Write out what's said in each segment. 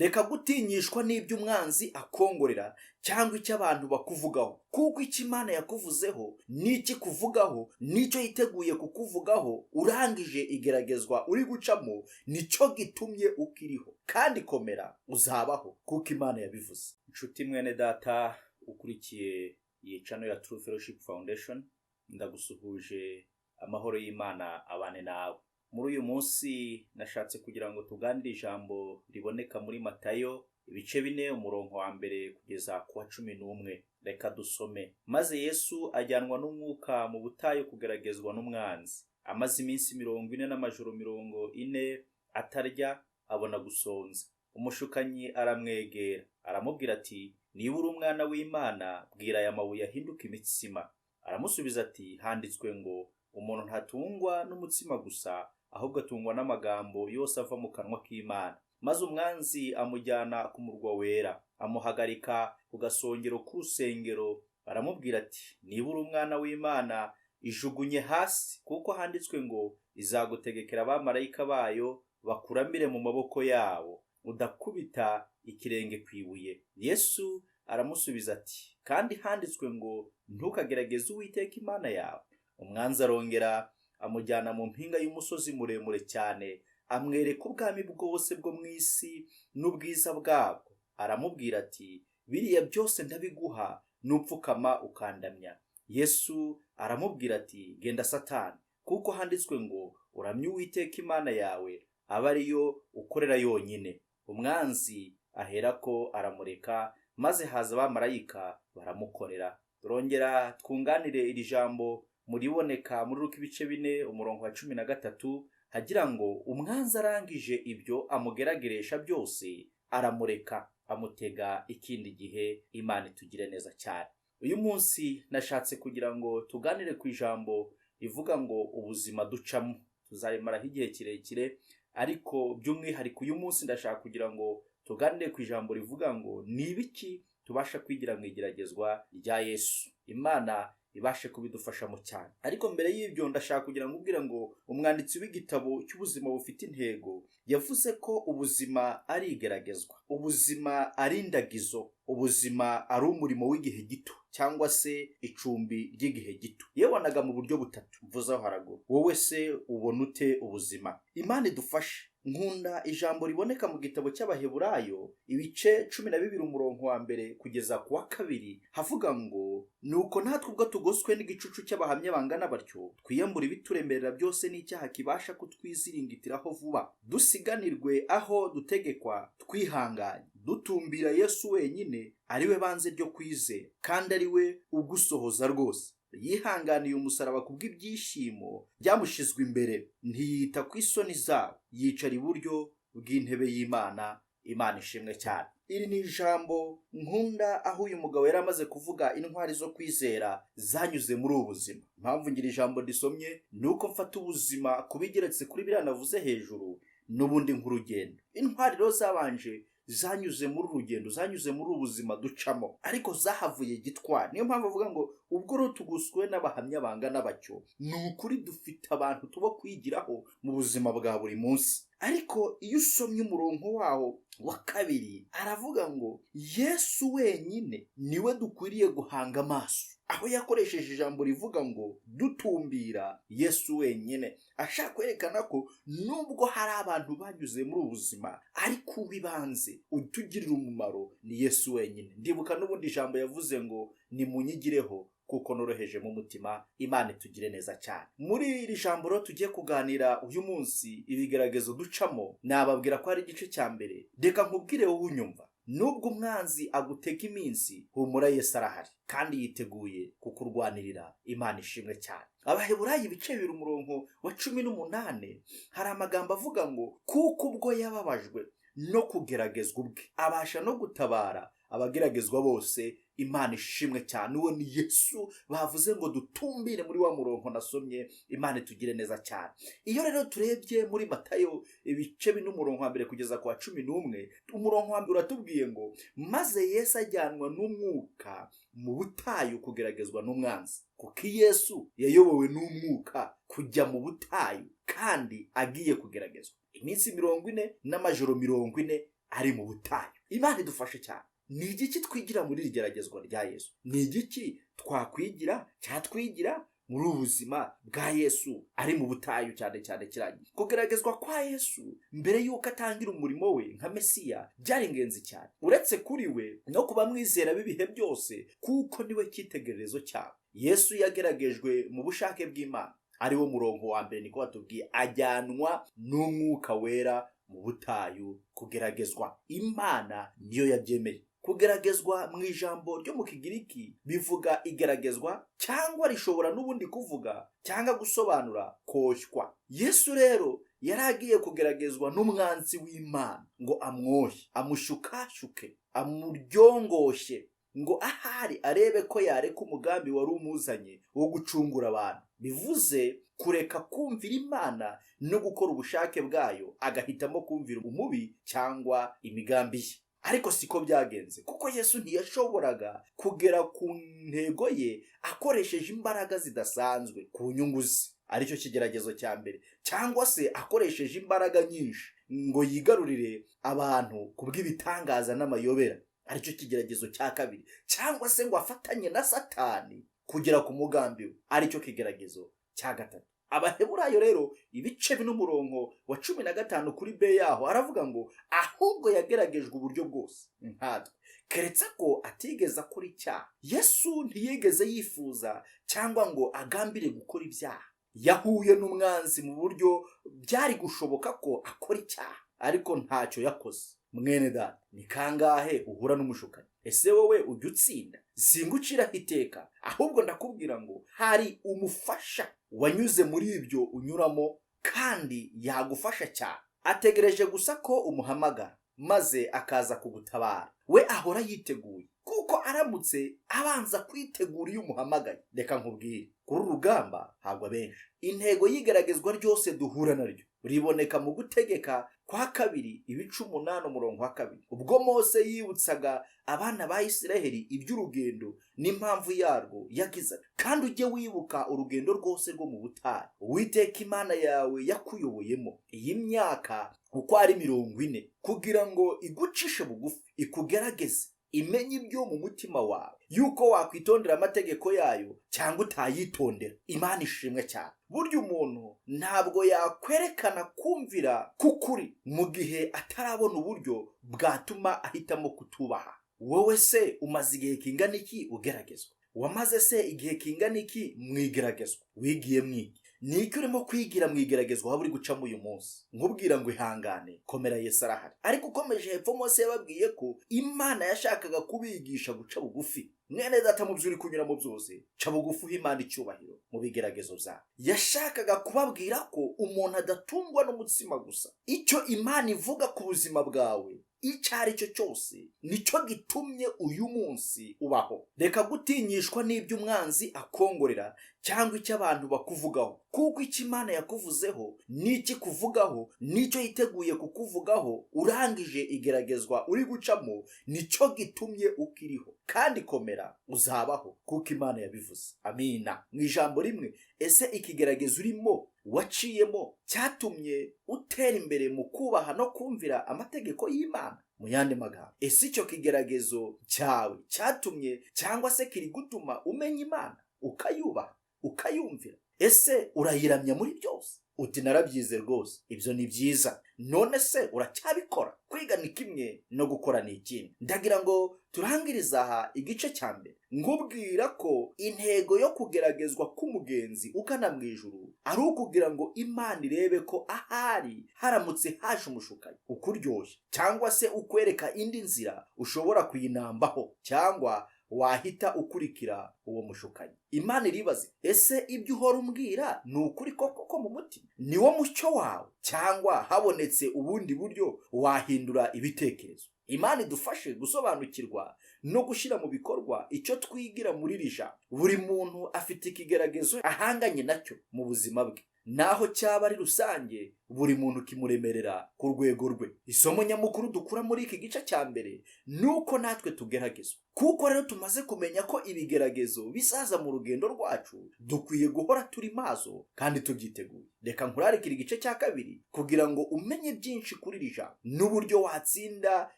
reka gutinyishwa n'ibyo umwanzi akongorera cyangwa icyo abantu bakuvugaho, kuko icyo Imana yakuvuzeho n'iki kuvugaho n'icyo yiteguye kukuvugaho urangije igeragezwa uri gucamo nicyo gitumye ukiriho, kandi komera uzabaho kuko Imana yabivuze. Inshuti mwene data ukurikiye iyi channel ya True Fellowship Foundation, ndagusuhuje. Amahoro y'Imana abane nawe. Muri uyu munsi nashatse kugira ngo tuganire ijambo riboneka muri Matayo ibice 4 umurongo wa mbere kugeza ku wa 11. Reka dusome. Maze Yesu ajyanwa n'umwuka mu butayu kugeragezwa n'umwanzi. Amaze iminsi 40 n'amajoro 40 atarya, abona gusonza. Umushukanyi aramwegera, aramubwira ati, niba uri umwana w'Imana, bwira aya mabuye ahinduke imitsima. Aramusubiza ati, handitswe ngo, umuntu ntatungwa n'umutsima gusa, ahubwo atungwa n'amagambo yose ava mu kanwa k'Imana. Maze umwanzi amujyana ku murwa wera, amuhagarika ku gasongero k'urusengero, aramubwira ati, niba uri umwana w'Imana, ijugunye hasi, kuko handitswe ngo, izagutegekera abamarayika bayo bakuramire mu maboko yabo, udakubita ikirenge kwibuye. Yesu aramusubiza ati, kandi handitswe ngo, ntukagerageze Uwiteka Imana yawe. Umwanzi arongera amujyana mu mpinga y'umusozi muremure cyane, amwereka ubwami bwose bwo mu isi n'ubwiza bwabwo. Aramubwira ati, biriya byose ndabiguha nupfukama ukandamya. Yesu aramubwira ati, genda Satani, kuko handitswe ngo, uramye Uwiteka Imana yawe, aba ariyo ukorera yonyine. Umwanzi aherako aramureka, maze haza abamarayika baramukorera. Turongera twunganire iri jambo muriboneka muri Luka ibice 4 umurongo wa 13, hagira ngo umwanzi arangije ibyo amugerageresha byose, aramureka amutega ikindi gihe. Imana itugire neza cyane. Uyu munsi nashatse kugira ngo tuganire ku ijambo rivuga ngo ubuzima ducamo. Tuzabimaraho igihe kirekire, ariko by'umwihariko uyu munsi ndashaka kugira ngo tuganire ku ijambo rivuga ngo ni ibiki tubasha kwigira mu igeragezwa rya Yesu. Imana ibashe kubidufashamo cyane. Ariko mbere y'ibyo ndashaka kugira ngo ubwire ngo umwanditsi w'igitabo cy'ubuzima bufite intego yavuze ko ubuzima ari igeragezwa, ubuzima ari indagizo, ubuzima ari umurimo w'igihe gito cyangwa se icumbi ry'igihe gito. Yewanaga mu buryo butatu mvuzaho haraguru. Wowe se ubona ute ubuzima? Imana idufashe. Nkunda ijambo riboneka mu gitabo cy'Abaheburayo ibice 12 umurongo wa mbere kugeza ku wa 2, havuga ngo, nuko natwe ubwo tugoswe n'igicucu cy'abahamya bangana batyo, twiyambura ibituremerera byose n'icyaha kibasha kutwiziringitiraho vuba, dusiganirwe aho dutegekwa twihanganye, dutumbira Yesu wenyine, ari we banze ryo kwizera, kandi ari we ugusohoza rwose. Yihanganiye umusaraba kubw'ibyishimo byamushizwe imbere, ntiyita ku isoni zabo, yicara iburyo bw'intebe y'Imana. Imana ishimwe cyane. Iri ni ijambo nkunda, aho uyu mugabo yari amaze kuvuga intwari zo kwizera zanyuze muri ubu buzima. Impamvu ngira ijambo risomye nuko mfata ubuzima kubigeretse kuri biriya navuze hejuru n'ubundi nk'urugendo. Intwari rero zabanje zanyuze muri urugendo, zanyuze muri ubuzima ducamo, ariko zahavuye gitwara. Niyo mpamvu avuga ngo ubwo rero tuguswe n'abahamya bangana batyo, ni ukuri dufite abantu tubo kwigiraho mu buzima bwa buri munsi. Ariko iyo usomye umurongo waho wa 2, aravuga ngo Yesu wenyine niwe dukwiriye guhanga amaso, aho yakoresheje ijambo rivuga ngo dutumbira Yesu wenyine, ashaka kwerekana ko nubwo hari abantu banyuze muri ubuzima, ariko ubibanze utugirira umumaro ni Yesu wenyine. Ndibuka n'ubundi ijambo yavuze ngo nimunyigireho kuko noroheje mu mutima. Imana itugire neza cyane. Muri iri jambo rero tugiye kuganira uyu munsi ibigeragezo ducamo, nababwira ko ari igice cya mbere. Reka nkubwire wowe unyumva, nubwo umwanzi aguteka iminsi, humura Yesu arahari kandi yiteguye kukurwanirira. Imana ishimwe cyane. Abaheburayo ibice 2 umurongo wa 18 hari amagambo avuga ngo, kuko ubwo yababajwe no kugeragezwa ubwe, abasha no gutabara abageragezwa bose. Imana ishimwe cyane. Uwo ni Yesu bavuze ngo dutumbire muri wa murongo nasomye. Imana itugire neza cyane. Iyo rero turebye muri Matayo ibice 4 umurongo wa mbere kugeza ku wa 11, umurongo wa mbere uratubwiye ngo, maze Yesu ajyanwa n'umwuka mu butayu kugeragezwa n'umwanzi. Kuko Yesu yayobowe n'umwuka kujya mu butayu kandi agiye kugeragezwa iminsi 40 n'amajoro 40 ari mu butayu. Imana idufashe cyane. Ni igiki twigira muri iri geragezwa rya Yesu? Ni igiki twakwigira cyatwigira muri ubu buzima bwa Yesu ari mu butayu cyane cyane kirangiye? Kugeragezwa kwa Yesu mbere y'uko atangira umurimo we nka Mesiya byari ingenzi cyane, uretse kuri we no kuba mwizera b'ibihe byose, kuko niwe cyitegererezo cyawe. Yesu yageragejwe mu bushake bw'Imana, ari wo murongo wa mbere niko batubwiye, ajyanwa n'umwuka wera mu butayu kugeragezwa. Imana niyo yabyemeye. Kugeragezwa mu ijambo ryo mu Kigiriki bivuga igeragezwa, cyangwa rishobora n'ubundi kuvuga cyangwa gusobanura koshywa. Yesu rero yari agiye kugeragezwa n'umwanzi w'Imana ngo amwoshye, amushukashuke, amuryongoshye, ngo ahari arebe ko yareka umugambi wari umuzanye wo gucungura abantu. Bivuze kureka kumvira Imana no gukora ubushake bwayo, agahitamo kumvira umubi cyangwa imigambi ye. Ariko siko byagenze, kuko Yesu ntiyashoboraga kugera ku ntego ye akoresheje imbaraga zidasanzwe ku nyungu ze, aricyo kigeragezo cya mbere, cyangwa se akoresheje imbaraga nyinshi ngo yigarurire abantu kubw'ibitangaza n'amayobera, aricyo kigeragezo cya kabiri, cyangwa se ngo afatanye na Satani kugera ku mugambi we, aricyo kigeragezo cya gatatu. Abaheburayo rero ibice n'umurongo wa 15 kuri B yaho aravuga ngo ahubwo yageragejwe uburyo bwose nkatwe, keretse ko atigeze akora icyaha. Yesu ntiyigeze yifuza cyangwa ngo agambire gukora ibyaha. Yahuye n'umwanzi mu buryo byari gushoboka ko akora icyaha, ariko ntacyo yakoze. Mwene data, ni kangahe uhura n'umushukanyi? Ese wowe ujya utsinda? Singuciraho iteka, ahubwo ndakubwira ngo hari umufasha wanyuze muri ibyo unyuramo, kandi yagufasha cyane. Ategereje gusa ko umuhamagara maze akaza kugutabara. We ahora yiteguye, kuko aramutse abanza kwitegura iyo umuhamagaye. Reka nkubwire, kuri urugamba hagwa benshi. Intego y'igeragezwa ryose duhura naryo riboneka mu Gutegeka kwa 2:8 ubwo Mose yibutsaga abana ba Isiraheli iby'urugendo n'impamvu yarwo, yagize kandi ujye wibuka urugendo rwose rwo mu butayu Uwiteka Imana yawe yakuyoboyemo iyi myaka uko ari 40, kugira ngo igucishe bugufi, ikugerageze, imenye ibyo mu mutima wawe, yuko wakwitondera amategeko yayo cyangwa utayitondera. Imana ishimwe cyane. Burya umuntu ntabwo yakwerekana kumvira kukuri mu gihe atarabona uburyo bwatuma ahitamo kutubaha. Wowe se umaze igihe kingana iki ugeragezwa? Wamaze se igihe kingana iki mwigeragezwa? Wigiye mwiki? Niki urimo kwigira mwigeragezwa waba uri gucamo uyu munsi? Nkubwira ngo ihangane, komera, Yesu arahari. Ariko ukomeje hepfo Mose yababwiye ko Imana yashakaga kubigisha guca bugufi. Mwene data, mu byo uri kunyuramo byose, ca bugufi uha Imana icyubahiro mu bigeragezo byawe. Yashakaga kubabwira ko umuntu adatungwa n'umutsima gusa. Icyo Imana ivuga ku buzima bwawe icyo ari cyo cyose nicyo gitumye uyu munsi ubaho. Reka gutinyishwa n'ibyo umwanzi akongorera cyangwa icyo abantu bakuvugaho, kuko icyo Imana yakuvuzeho n'iki kuvugaho nicyo yiteguye kukuvugaho. Urangije igeragezwa uri gucamo nicyo gitumye ukiriho, kandi komera, uzabaho kuko Imana yabivuze. Amina. Mu ijambo rimwe, ese ikigeragezo urimo waciyemo cyatumye utera imbere mu kubaha no kumvira amategeko y'Imana? Mu yandi magambo, ese icyo kigeragezo cyawe cyatumye cyangwa se kiri gutuma umenya Imana, ukayubaha, ukayumvira? Ese urayiramya muri byose? Uti narabyize rwose, ibyo ni byiza. None se uracyabikora? Kwiga ni kimwe no gukora ni ikindi. Ndagira ngo turangiriza aha igice cya mbere ngubwira ko intego yo kugeragezwa k'umugenzi ugana mu ijuru ari ukugira ngo Imana irebe ko ahari haramutse haje umushukanyi ukuryoshye, cyangwa se ukwereka indi nzira ushobora kuyinambaho, cyangwa wahita ukurikira uwo mushukanyi. Imana iribaze, ese ibyo uhora umbwira ni ukuri koko mu mutima? Ni wo mucyo wawe, cyangwa habonetse ubundi buryo wahindura ibitekerezo? Imana idufashe gusobanukirwa no gushyira mu bikorwa icyo twigira muri rija. Buri muntu afite ikigeragezo ahanganye nacyo mu buzima bwe. naho cyaba ari rusange buri muntu kimuremerera ku rwego rwe. Isomo nyamukuru dukura muri iki gice cya mbere nuko natwe tugeragezwa. Kuko rero tumaze kumenya ko ibigeragezo bizaza mu rugendo rwacu, dukwiye guhora turi maso kandi tubyiteguye. Reka nkurarikire igice cya kabiri kugira ngo umenye byinshi kuri iri jambo n'uburyo watsinda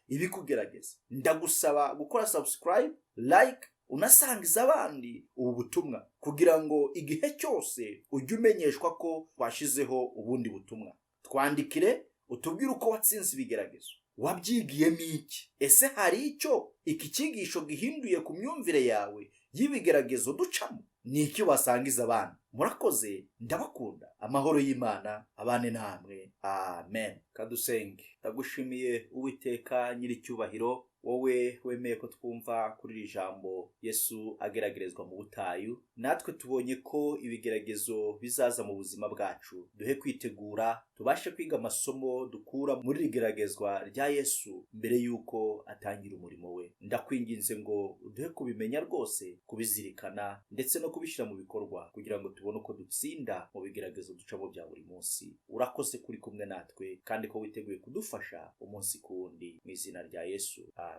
ibikugerageza. Ndagusaba gukora subscribe, like, unasangiza abandi ubu butumwa kugira ngo igihe cyose ujye umenyeshwa ko twashizeho ubundi butumwa. Twandikire utubwire uko watsinze ibigeragezo. Wabyigiyemo iki? Ese hari icyo iki cyigisho gihinduye ku myumvire yawe y'ibigeragezo ducamo? Ni iki wasangiza abandi? Murakoze, ndabakunda. Amahoro y'Imana abane namwe. Amen. Kadusenge. Ndagushimiye Uwiteka nyiricyubahiro, wowe wemeye ko twumva kuri iri jambo Yesu ageragerezwa mu butayu. Natwe tubonye ko ibigeragezo bizaza mu buzima bwacu. Duhe kwitegura, tubashe kwiga amasomo dukura muri iri geragezwa rya Yesu mbere yuko atangira umurimo we. Ndakwinginze ngo uduhe kubimenya rwose, kubizirikana ndetse no kubishyira mu bikorwa kugira ngo tubone uko dutsinda mu bigeragezo ducamo bya buri munsi. Urakoze kuri kumwe natwe kandi ko witeguye kudufasha umunsi ku wundi, mu izina rya Yesu. Amen.